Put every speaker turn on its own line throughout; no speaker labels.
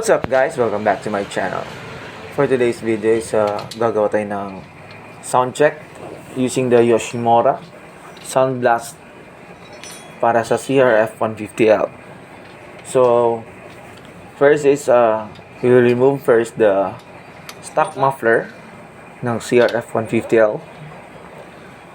What's up guys? Welcome back to my channel. For today's video is gagawa tayo ng sound check using the Yoshimura Sound Blast para sa CRF 150L. So first is we will remove first the stock muffler ng CRF 150L.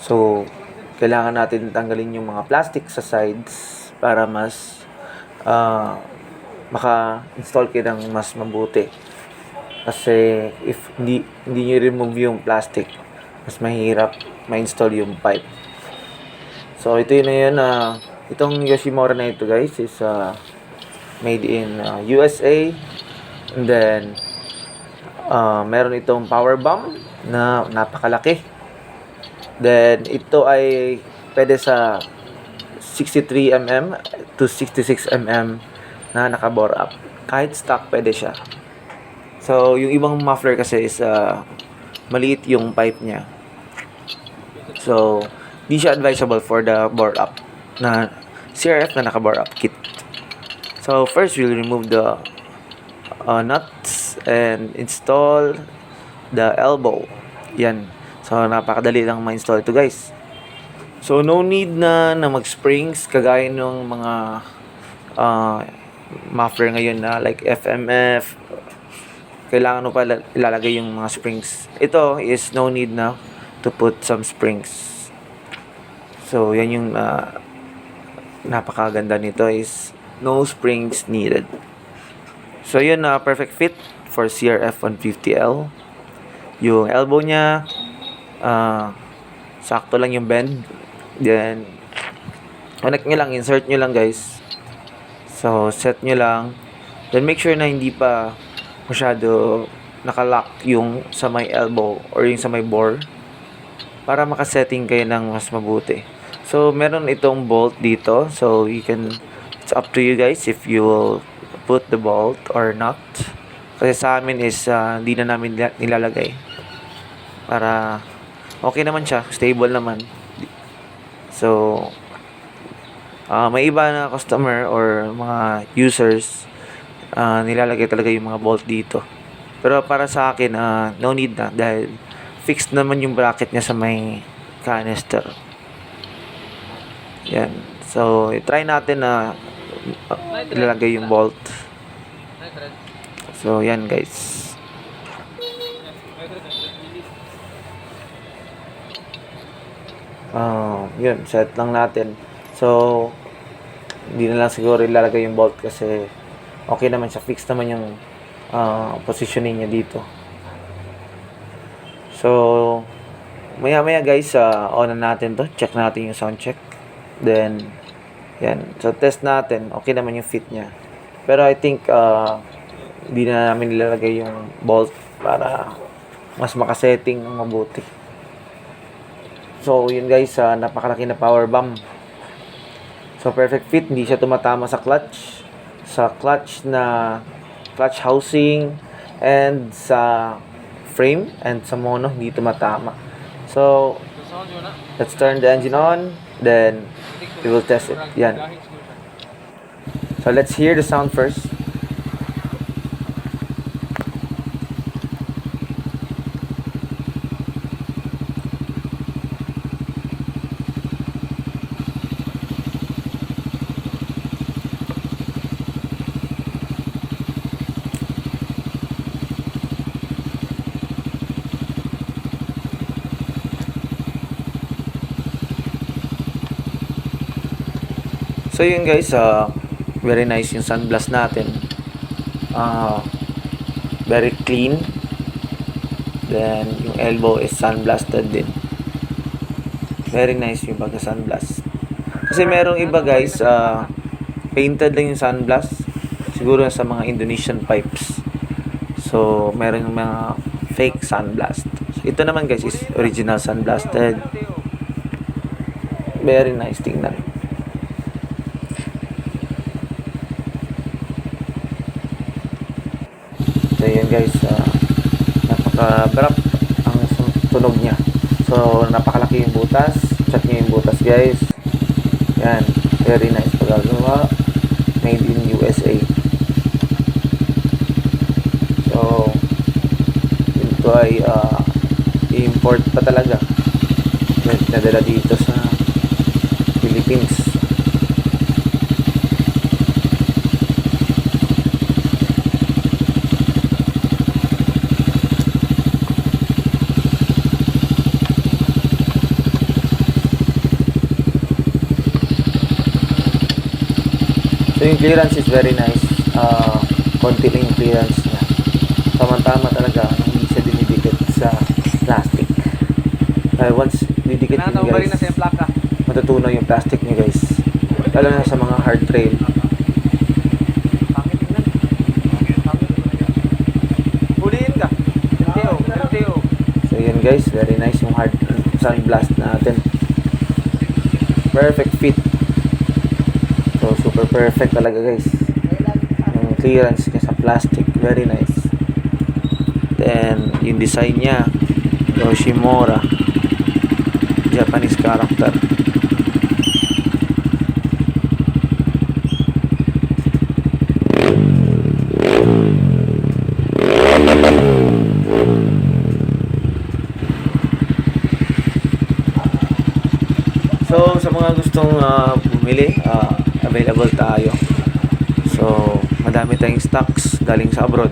So kailangan natin tanggalin yung mga plastic sa sides para mas maka-install kayo ng mas mabuti. Kasi if hindi nyo remove yung plastic, mas mahirap ma-install yung pipe. So ito yun na yun. Itong Yoshimura na ito guys is made in USA. And then meron itong power bomb na napakalaki. Then ito ay pwede sa 63mm to 66mm na naka-bore up. Kahit stock pwede siya. So yung ibang muffler kasi is maliit yung pipe niya. So di siya advisable for the bore up na CRF na naka-bore up kit. So first we'll remove the nuts and install the elbow. Yan. So napakadali lang ma-install ito guys. So no need na mag-springs kagaya ng mga muffler ngayon na like FMF. Kailangan mo pa ilalagay yung mga springs. Ito is no need na to put some springs. So yan yung napakaganda nito is no springs needed. So yun perfect fit for CRF 150L. Yung elbow niya sakto lang yung bend. Then connect nyo lang, insert nyo lang guys. So set nyo lang. Then make sure na hindi pa masyado nakalock yung sa may elbow or yung sa may bore para makasetting kayo ng mas mabuti. So meron itong bolt dito. So you can, it's up to you guys if you will put the bolt or not. Kasi sa amin is hindi na namin nilalagay. Para okay naman siya, stable naman. So may iba na customer or mga users nilalagay talaga yung mga bolt dito. Pero para sa akin no need na dahil fixed naman yung bracket niya sa may canister. Yan. So try natin na ilalagay yung bolt. So yan guys. Yun, set lang natin. So hindi na lang siguro ilalagay yung bolt kasi okay naman siya, fixed naman yung positioning niya dito. So maya guys, on na natin to, check natin yung sound check. Then yan, so test natin, okay naman yung fit niya. Pero I think hindi na namin ilalagay yung bolt para mas makasetting mabuti. So yun guys, napakalaki na power bomb. So perfect fit, hindi siya tumatama sa clutch na clutch housing and sa frame and sa mono hindi tumatama. So let's turn the engine on, then we will test it. Yan. So let's hear the sound first. So yun guys, very nice yung sunblast natin. Very clean. Then yung elbow is sunblasted din. Very nice yung pagka sunblast. Kasi merong iba guys, painted lang yung sunblast. Siguro sa mga Indonesian pipes. So meron yung mga fake sunblast. So, ito naman guys is original sunblasted. Very nice tingnan. So yun guys, napaka-drop ang tunog niya. So napakalaki yung butas. Check nyo yung butas guys. Yan, very nice pagagawa. Made in USA. ay import pa talaga. Nadala dito sa Philippines. So yung clearance is very nice. Konti lang yung clearance niya. Tama-tama talaga. Hindi siya dinidikit sa plastic. Once didikit yun guys, matutunaw yung plastic niya guys. Lalo na sa mga hard trail. So yun guys, very nice yung hard sunblast natin. Perfect fit. So super perfect talaga guys. Yung clearance niya sa plastic, very nice. Then yung design niya, Yoshimura, Japanese character. So sa mga gustong bumili, available tayo. So madami tayong stocks galing sa abroad.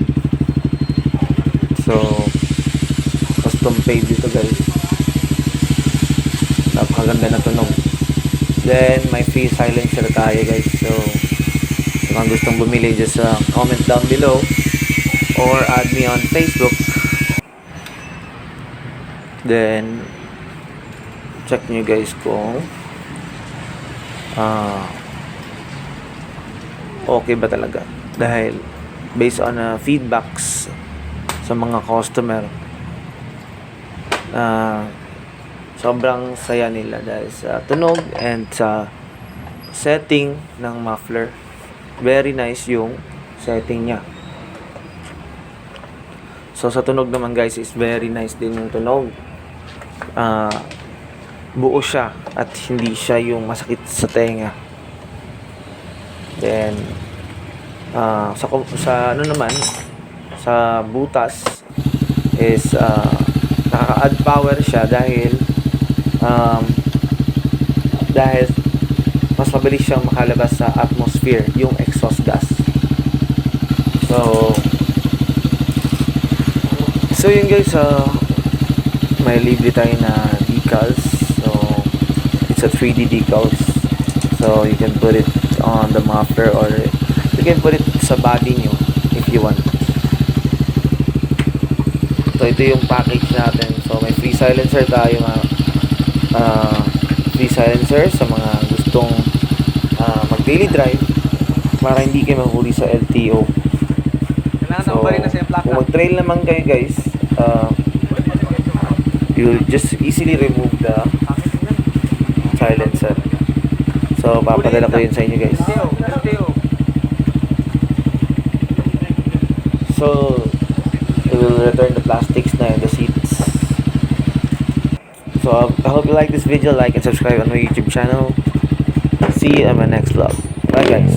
So custom paid dito guys. Napakaganda na tunog. Then may free silencer tayo guys. So sa mga gustong bumili, just comment down below or add me on Facebook. Then check nyo guys kung okay ba talaga, dahil based on feedbacks sa mga customer, sobrang saya nila dahil sa tunog and sa setting ng muffler. Very nice yung setting nya. So sa tunog naman guys is very nice din yung tunog. Buo siya at hindi siya yung masakit sa tenga. Then sa ano naman, sa butas is nakaka-add power siya dahil mas mabilis siyang makalabas sa atmosphere yung exhaust gas. So yun guys, may libre tayo na decals. It's a 3D decals, so you can put it on the muffler or you can put it sa body nyo if you want. So ito yung package natin. So may free silencer tayo, free silencer sa mga gustong mag daily drive para hindi kayo mahuli sa LTO. So kung mag trail naman kayo guys, you just easily remove the silencer. So papadala ko yun sa inyo guys. So we will return the plastics na and the seats. So I hope you like this video. Like and subscribe on my YouTube channel. See you in my next vlog. Bye guys.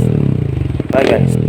Bye guys.